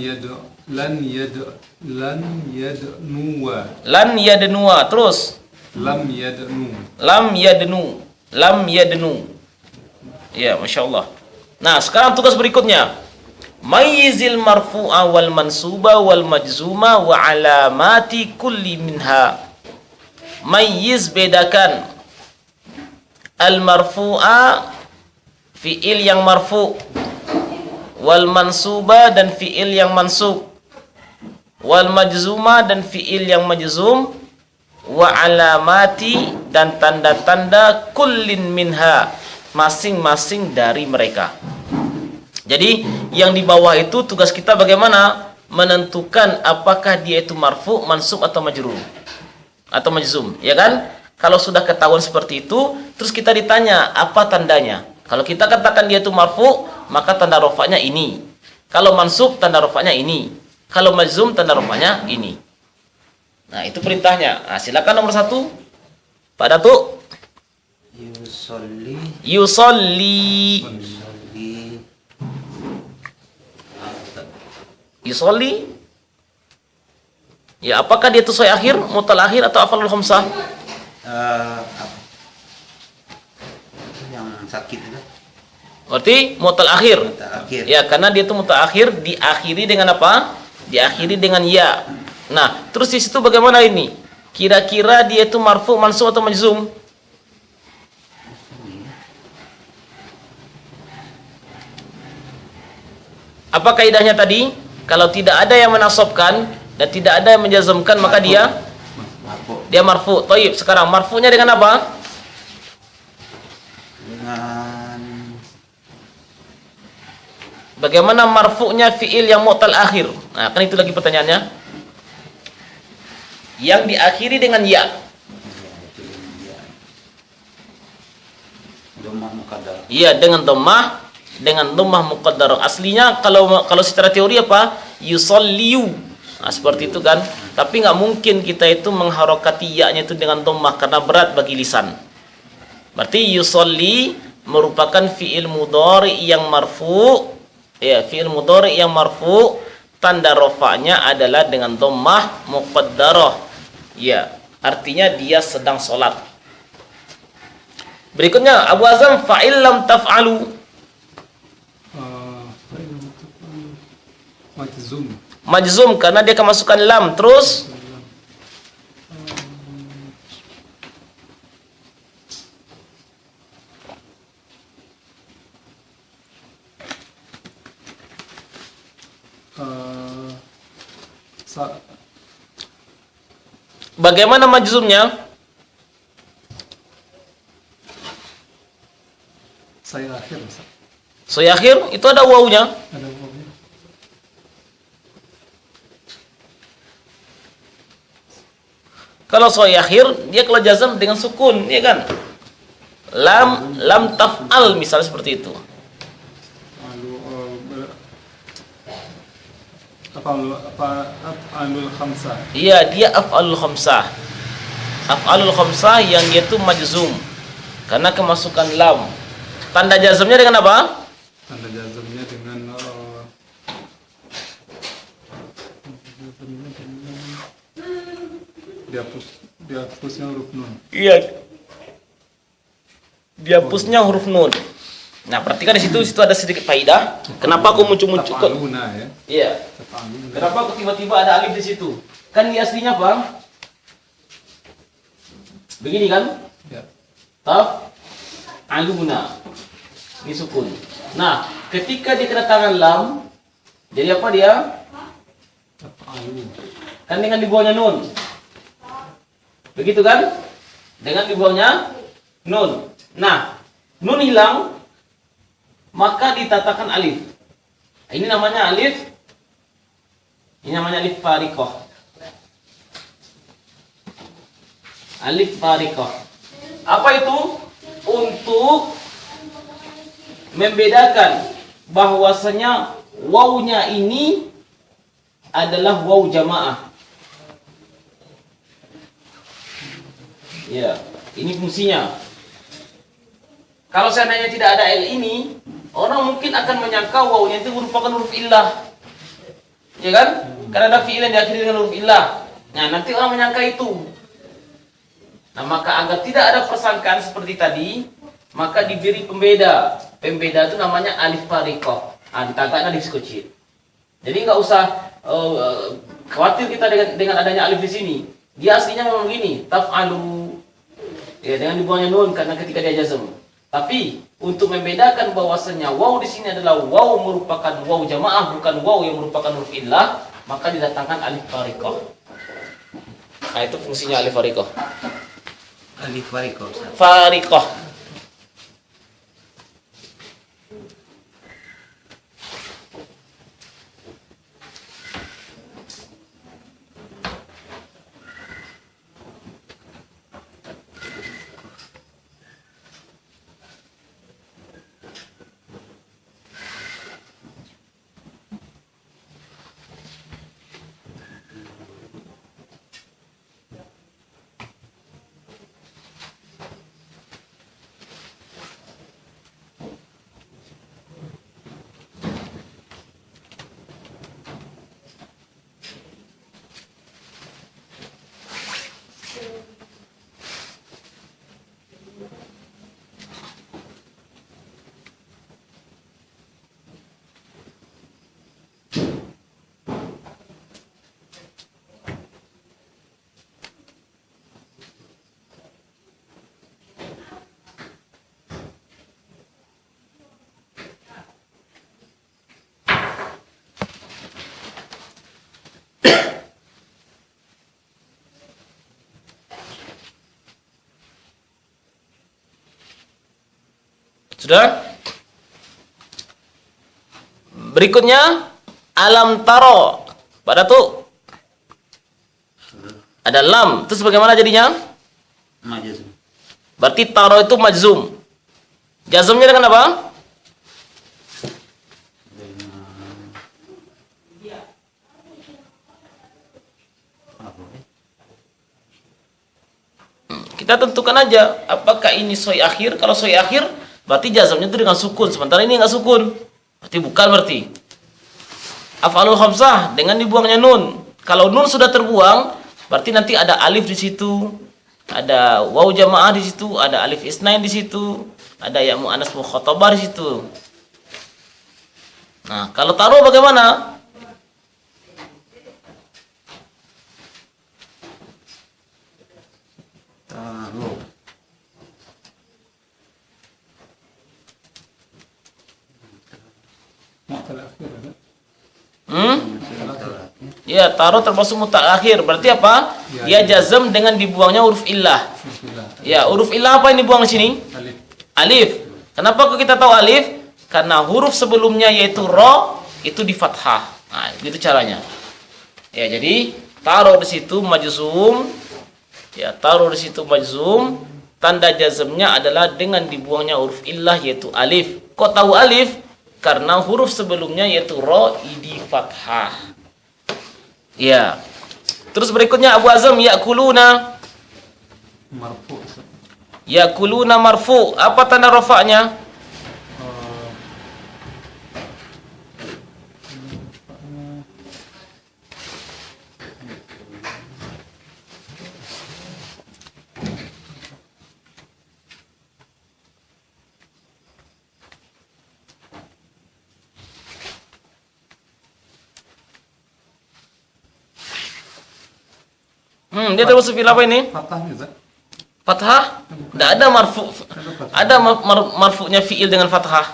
Lan yadnuwa. Terus lam yadnu. Ya, Masya Allah. Nah, sekarang tugas berikutnya. Mayyizil marfu'a wal mansuba wal majzuma wa alamati kulli minha. Mayyiz, bedakan. Al marfu'a, fi'il yang marfu'. Wal mansuba, dan fi'il yang mansub. Wal majzuma, dan fi'il yang majzum. Wa alamati, dan tanda-tanda kullin minha, masing-masing dari mereka. Jadi yang di bawah itu tugas kita bagaimana menentukan apakah dia itu marfu, mansub atau majrur atau majzum, ya kan? Kalau sudah ketahuan seperti itu, terus kita ditanya apa tandanya. Kalau kita katakan dia itu marfu, maka tanda rafa'nya ini. Kalau mansub, tanda rafa'nya ini. Kalau majzum, tanda rafa'nya ini. Nah, itu perintahnya. Nah, silakan nomor 1. Pak Datuk. Yusolli. Yusolli. Ya, apakah dia itu soi akhir, mutal akhir, atau afalul khamsah? Yang sakit itu. Berarti mutal akhir. Mutal akhir. Ya, karena dia itu mutal akhir diakhiri dengan apa? Diakhiri dengan ya. Nah, terus di situ bagaimana ini? Kira-kira dia itu marfu, mansub atau majzum? Apa kaidahnya tadi? Kalau tidak ada yang menasabkan dan tidak ada yang menjazmkan, maka dia marfu. Thayyib, sekarang marfunya dengan apa? Dengan Bagaimana marfu'nya fi'il yang mu'tal akhir? Nah, kan itu lagi pertanyaannya. Yang diakhiri dengan ya. Dhammah muqaddarah. Iya, dengan dhammah muqaddarah. Aslinya kalau secara teori apa? Yusalliyu. Nah, seperti itu kan. Tapi nggak mungkin kita itu mengharokati ya-nya itu dengan dhammah karena berat bagi lisan. Berarti yusalli merupakan fi'il mudhari yang marfu. Ya, fi'il mudhari yang marfu, tanda rafa'nya adalah dengan dhammah muqaddarah. Ya, artinya dia sedang sholat. Berikutnya Abu Azam, fa'il lam taf'alu. Majzum karena dia kemasukan lam. Terus bagaimana majzumnya? Saya akhir. Soi akhir itu ada wawunya. Ada wawnya. Kalau soi akhir dia kalau jazam dengan sukun, ya kan? Lam taf'al misalnya seperti itu. Af'alul khamsah. Iya, dia af'alul khamsah. Af'alul khamsah yang dia itu majzum karena kemasukan lam. Tanda jazmnya dengan apa? Tanda jazmnya dengan Dihapusnya huruf nun. Iya. Dihapusnya huruf nun. Nah, perhatikan di situ ada sedikit faedah. Kenapa aku muncul-muncul kok? Taf'aluna ya. Iya. Taf'aluna. Kenapa aku tiba-tiba ada alif di situ? Kan di aslinya apa? Begini kan? Ya. Aluna. Ini sukun. Nah, ketika dia kedatangan lam, jadi apa dia? Taf'alu. Kan dengan dibuangnya nun. Begitu kan? Dengan dibuangnya nun. Nah, nun hilang, maka ditatakan alif. Ini namanya alif. Ini namanya alif fariqah. Alif fariqah. Apa itu? Untuk membedakan bahwasanya wawunya ini adalah waw jamaah. Ya, ini fungsinya. Kalau seandainya tidak ada L ini, orang mungkin akan menyangka wawunya itu merupakan huruf illah. Ya kan? Karena ada fi'il yang diakhiri dengan huruf illah. Nah, nanti orang menyangka itu. Nah, maka agar tidak ada persangkaan seperti tadi, maka diberi pembeda. Pembeda itu namanya alif fariqah. Ditambahkan alif kecil. Jadi nggak usah khawatir kita dengan adanya alif di sini. Dia aslinya memang begini, taf'alu. Ya, dengan dibuangnya nun karena ketika dia jazm. Tapi untuk membedakan bahwasanya waw di sini adalah waw merupakan waw jamaah, bukan waw yang merupakan huruf illah, maka didatangkan alif fariqah. Nah, itu fungsinya alif fariqah. Alif fariqah. Fariqah. Sudah? Berikutnya alam taro. Pada tuh ada lam. Terus bagaimana jadinya? Majazum. Berarti taro itu majzum. Jazmnya dengan apa? Kita tentukan aja apakah ini soi akhir. Kalau soi akhir berarti jazmnya itu dengan sukun. Sementara ini enggak sukun. Berarti bukan berarti. Af'alul khamsah dengan dibuangnya nun. Kalau nun sudah terbuang, berarti nanti ada alif di situ, ada waw jamaah di situ, ada alif isnain di situ, ada ya muannas mukhatabah di situ. Nah, kalau taruh bagaimana? Taruh. Mu'tal akhir ada. Ya, taruh termasuk mutaakhir. Berarti apa? Dia jazm dengan dibuangnya huruf illah. Bismillah. Ya, huruf illah apa yang dibuang di sini? Alif. Alif. Kenapa kok kita tahu alif? Karena huruf sebelumnya yaitu ro itu di fathah. Nah, gitu caranya. Ya, jadi taruh di situ majzum. Ya, taruh di situ majzum. Tanda jazmnya adalah dengan dibuangnya huruf illah yaitu alif. Kok tahu alif? Karena huruf sebelumnya yaitu ro di fathah. Ya. Terus berikutnya Abu Azam yakuluna. Marfu. Yakuluna marfu. Apa tanda rafa'nya? Dia termasuk fi'il apa ini? Fathahnya Ustaz. Fathah? Tidak ada marfu. Ada marfu'nya fi'il dengan fathah?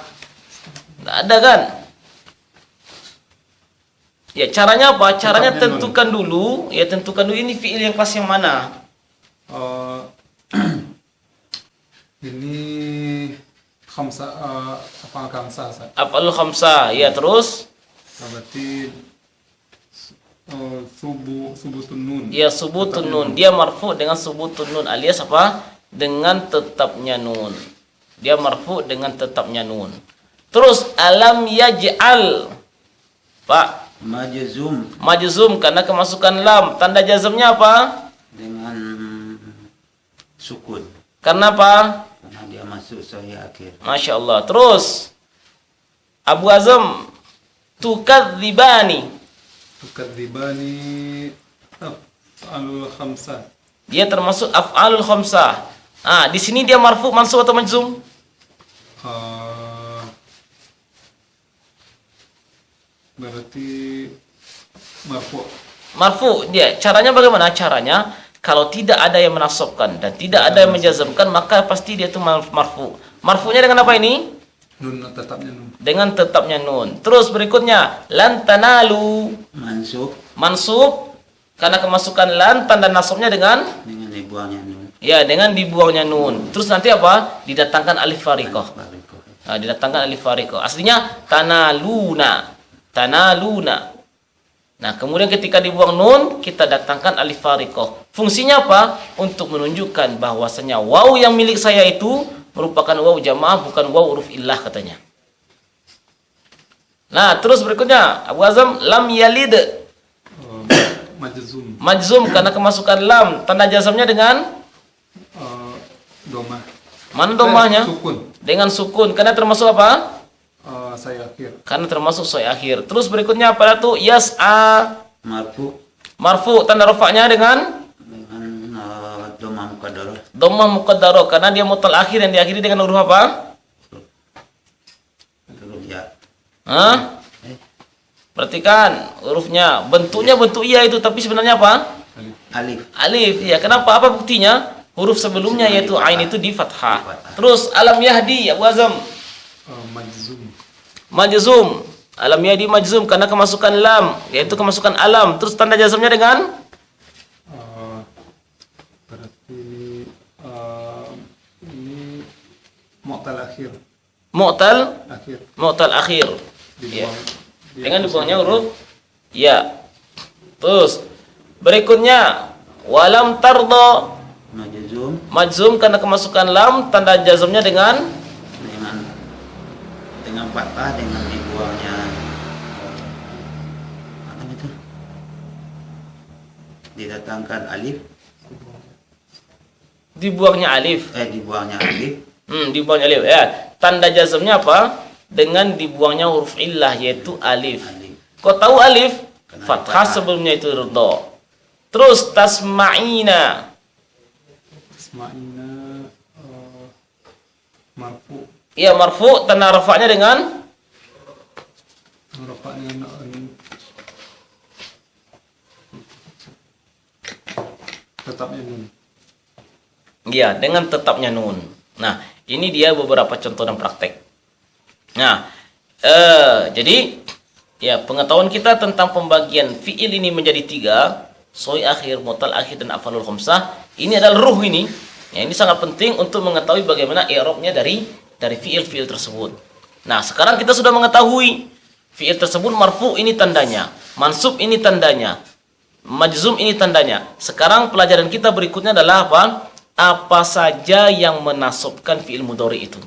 Tidak ada kan? Ya, caranya apa? Caranya tentukan dulu. Ya, tentukan dulu ini fi'il yang kelas yang mana. Ini khamsa apa khamsa Ustaz. Af'alul khamsah. Ya, terus? Berarti subutun nun. Ya, subutun nun. Dia marfu dengan subutun nun alias apa? Dengan tetapnya nun. Dia marfu dengan tetapnya nun. Terus alam yaj'al. Pak, majzum karena kemasukan lam. Tanda jazmnya apa? Dengan sukun. Karena apa? Karena dia masuk sahih akhir. Masya Allah. Terus Abu Azam, tukadzibani. Tukadzibani af'alul khamsah. Dia termasuk af'alul khamsah. Di sini dia marfu, mansub atau majzum? Berarti marfu. Marfu. Dia caranya bagaimana? Caranya kalau tidak ada yang menasabkan dan tidak ada yang menjazmkan, maka pasti dia itu marfu. Marfunya dengan apa ini? Nun, tetapnya nun. Dengan tetapnya nun. Terus berikutnya lan tanalu. Mansub karena kemasukan lan, tanda nasabnya dengan dibuangnya nun. Ya, dengan dibuangnya nun. Terus nanti apa? Didatangkan alif fariqah. Didatangkan alif fariqah. Aslinya tanaluna. Nah, kemudian ketika dibuang nun, kita datangkan alif fariqah. Fungsinya apa? Untuk menunjukkan bahwasanya waw yang milik saya itu merupakan waw jamaah, bukan waw huruf illah katanya. Nah, terus berikutnya Abu Azam lam yalid. Majzum karena kemasukan lam. Tanda jazmnya dengan domah. Mana domahnya? Sukun. Dengan sukun. Karena termasuk apa? Saya akhir. Karena termasuk saya akhir. Terus berikutnya pada tuh yas'a. Marfu. Tanda rafa'nya dengan Dhammah muqaddarah karena dia mutal akhir yang diakhiri dengan huruf apa? Huruf ya. Perhatikan hurufnya. Bentuknya bentuk iya itu, tapi sebenarnya apa? Alif. Ya, kenapa? Apa buktinya? Huruf sebelumnya yaitu ain itu di fathah. Terus alam yahdi Abu Azam. Majzum. Alam yahdi majzum karena kemasukan lam, yaitu kemasukan alam. Terus tanda jazmnya dengan berarti ini mu'tal akhir. Mu'tal akhir. Ya. Dengan dibuangnya huruf ya. Terus berikutnya walam tardo. Majzum karena kemasukan lam, tanda jazmnya dengan fathah, dengan dibuangnya apa itu? Didatangkan alif. Dibuangnya alif. Dibuangnya alif. Ya, tanda jazmnya apa? Dengan dibuangnya huruf illah yaitu alif. Kau tahu alif? Fathah sebelumnya itu ridha. Terus tasma'ina. Marfu. Iya, marfu, tanda rafa'nya dengan tetapnya nun. Iya, dengan tetapnya nun. Nah, ini dia beberapa contoh dan praktek. Nah, jadi ya pengetahuan kita tentang pembagian fiil ini menjadi 3, soi akhir, mu'tal akhir, dan af'alul khamsah. Ini adalah ruh ini. Ya, ini sangat penting untuk mengetahui bagaimana i'rabnya dari fiil-fiil tersebut. Nah, sekarang kita sudah mengetahui fiil tersebut marfu ini tandanya, mansub ini tandanya, majzum ini tandanya. Sekarang pelajaran kita berikutnya adalah apa? Apa saja yang menasabkan fiil mudhari itu.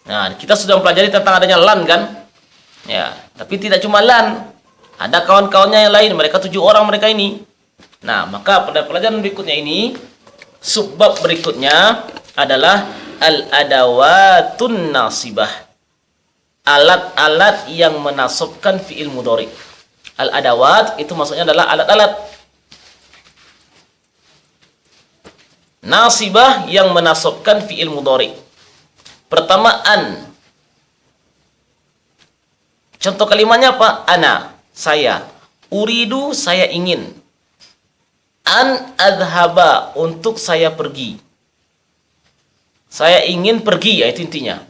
Nah, kita sudah mempelajari tentang adanya lan kan? Ya, tapi tidak cuma lan. Ada kawan-kawannya yang lain, mereka 7 orang mereka ini. Nah, maka pada pelajaran berikutnya ini, subbab berikutnya adalah al-adawatun nasibah. Alat-alat yang menasabkan fiil mudhari. Al-adawat itu maksudnya adalah alat-alat nasibah yang menasabkan fiil mudhari. Pertama an. Contoh kalimatnya apa? Ana, saya. Uridu, saya ingin. An adhaba, untuk saya pergi. Saya ingin pergi, ya itu intinya.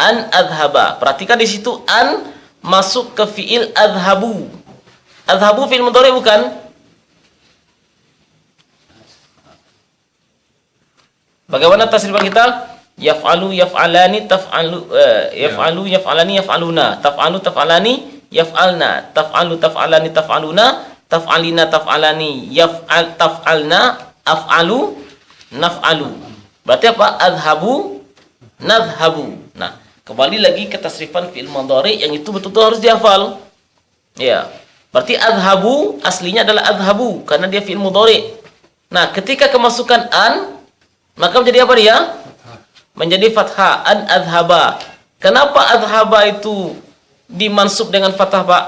An adhaba. Perhatikan di situ an masuk ke fiil adhabu. Adhabu fiil mudhari bukan? Bagaimana tasrifan kita? Yaf'alu, yaf'alani, taf'alu, yaf'alu, yaf'alani, yaf'aluna, taf'alu, taf'alani, yaf'alna, taf'alu, taf'alani, taf'aluna, taf'alina, taf'alani, yaf'al, taf'alna, af'alu, naf'alu. Berarti apa? Adhabu, nadhabu. Nah, kembali lagi ke tasrifan fi'il mudhari yang itu betul-betul harus dihafal. Ya. Berarti adhabu aslinya adalah adhabu karena dia fi'il mudhari. Nah, ketika kemasukan an, maka menjadi apa dia? Menjadi fathah. An adhaba. Kenapa adhaba itu dimansub dengan fathah, Pak?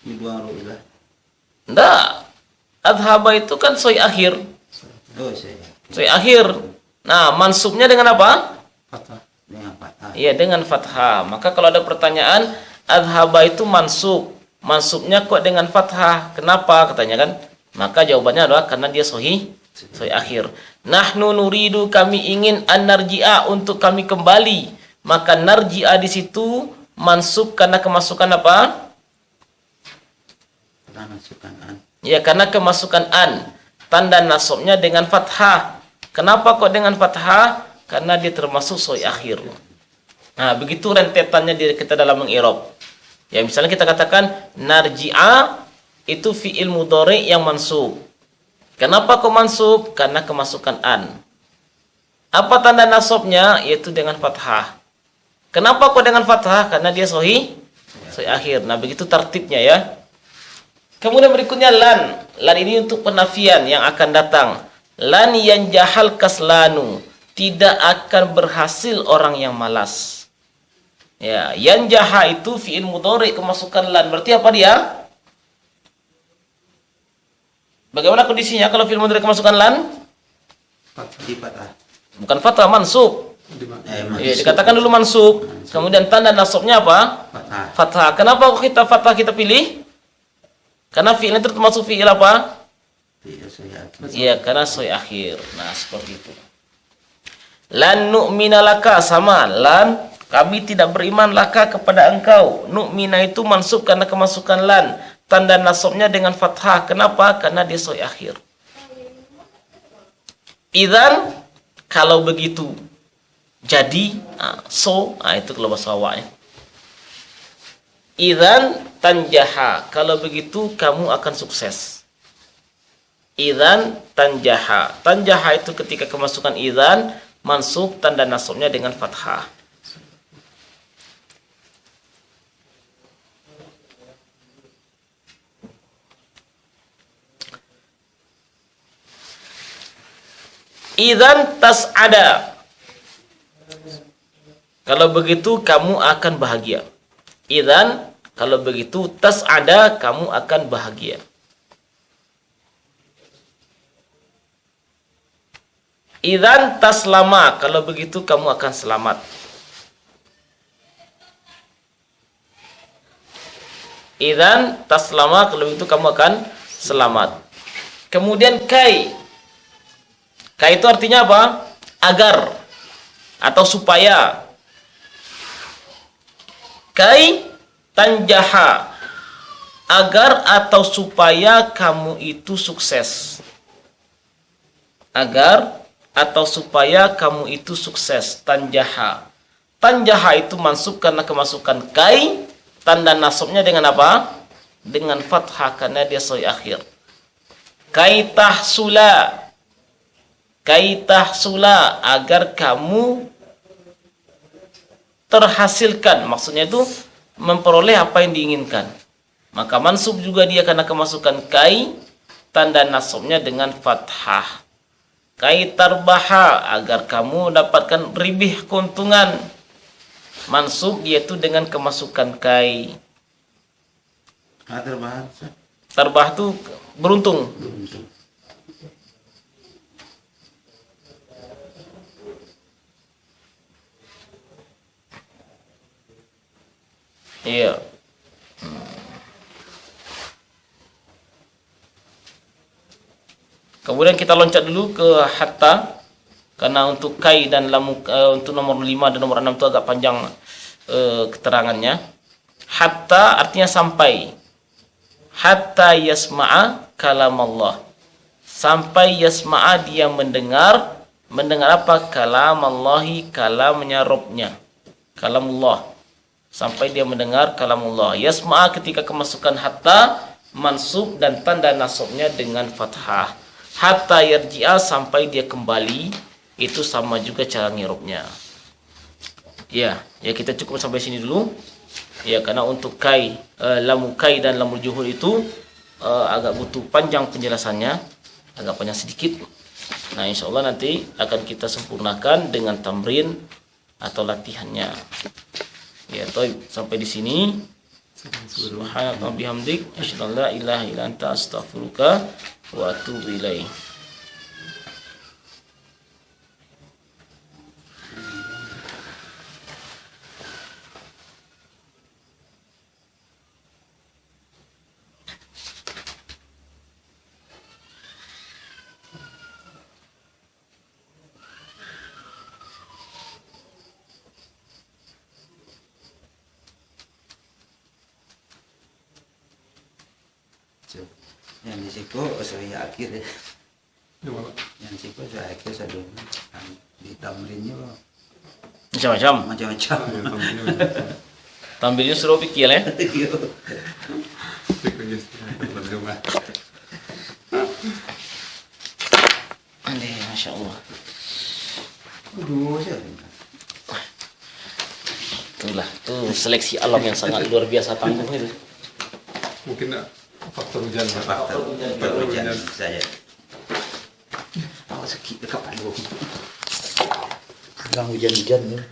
Dibuang ru'lah. Enggak. Adhaba itu kan soi akhir. Oh, saya. Soi akhir. Nah, mansubnya dengan apa? Fathah. Dengan fathah. Iya, dengan fathah. Maka kalau ada pertanyaan, adhaba itu mansub. Mansubnya kok dengan fathah? Kenapa? Katanya kan. Maka jawabannya adalah karena dia soi akhir. Nahnu nuridu, kami ingin, an narji'a, untuk kami kembali. Maka narji'a di situ mansub karena kemasukan apa? Karena masukkan an. Ya, karena kemasukan an. Tanda nasabnya dengan fathah. Kenapa kok dengan fathah? Karena dia termasuk soi akhir. Nah, begitu rentetannya kita dalam mengirab. Ya, misalnya kita katakan narji'a itu fi'il mudhari yang mansub. Kenapa kok mansub? Karena kemasukan an. Apa tanda nasabnya? Yaitu dengan fathah. Kenapa kok dengan fathah? Karena dia soi akhir. Nah, begitu tertibnya ya. Kemudian berikutnya lan. Lan ini untuk penafian yang akan datang. Lan yanjahal kaslanu. Tidak akan berhasil orang yang malas. Ya, yanjaha itu fi'il mudhari kemasukan lan. Berarti apa dia? Bagaimana kondisinya kalau fi'il mudhari kemasukan lan? Fathah. Di fathah. Bukan fathah, mansub. Ya, dikatakan dulu mansub. Kemudian tanda nasabnya apa? Fathah. Fathah. Kenapa kita fathah kita pilih? Karena fi'il itu termasuk fi'il apa? Tidak saya. Iya, karena soi akhir. Nah, seperti itu. Lan nu'mina laka, sama. Lan, kami tidak beriman laka kepada engkau. Nu'mina itu mansub karena kemasukan lan. Tanda nasabnya dengan fathah. Kenapa? Karena dia soi akhir. Idzan, kalau begitu. Jadi, itu kalau bahasa awaknya. Idzan tanjaha, kalau begitu kamu akan sukses. Idzan tanjaha. Tanjaha itu ketika kemasukan idzan, mansub tanda nasabnya dengan fathah. Idzan tas'ada. Kalau begitu kamu akan bahagia. Idzan, kalau begitu tas'ada, kamu akan bahagia. Idzan taslama, kalau begitu kamu akan selamat. Idzan taslama, kalau begitu kamu akan selamat. Kemudian kai. Kai itu artinya apa? Agar atau supaya. Kai tanjaha, agar atau supaya kamu itu sukses. Agar atau supaya kamu itu sukses. Tanjaha. Tanjaha itu mansub karena kemasukan kai. Tanda nasabnya dengan apa? Dengan fathah karena dia soi akhir. Kai tahsula. Kai tahsula, agar kamu terhasilkan. Maksudnya itu memperoleh apa yang diinginkan. Maka mansub juga dia karena kemasukan kai. Tanda nasabnya dengan fathah. Kai tarbaha, agar kamu dapatkan ribih keuntungan. Mansub yaitu dengan kemasukan kai. Terbahar. Tarbah itu beruntung. Iya. Kemudian kita loncat dulu ke hatta, karena untuk kai dan lamu untuk nomor 5 dan nomor 6 itu agak panjang keterangannya. Hatta artinya sampai. Hatta yasma'a kalam Allah. Sampai yasma'a dia mendengar apa? Kalam Allahi, kalamnya Rabbnya. Kalamullah. Sampai dia mendengar kalamullah. Yasma'a ketika kemasukan hatta mansub dan tanda nasabnya dengan fathah. Hatta yarji'a sampai dia kembali, itu sama juga cara ngirupnya. Ya kita cukup sampai sini dulu. Ya, karena untuk kai, lamu kai dan lamul juhur itu agak butuh panjang penjelasannya, agak panjang sedikit. Nah, insyaallah nanti akan kita sempurnakan dengan tamrin atau latihannya. Ya, sampai di sini. Subhanaka bihamdik asyhadu an la ilaha illa anta astaghfiruka wa atubu ilaik. Yang di situ saya akhir ya. Coba Pak. Yang situ saya akhir saya dulu. Di tamrinnya Macam-macam. macam-macam. Ya, tampilnya. Tampilnya suruh pikir ya. Cek lagi sebelum rumah. Aneh, Masya Allah. Aduh, saya Itulah, tuh seleksi alam yang sangat luar biasa tangguh itu. Mungkin faktor hujan Pak. faktor hujan saya. Awas sakit dekat palu. Gang hujan-hujan ya.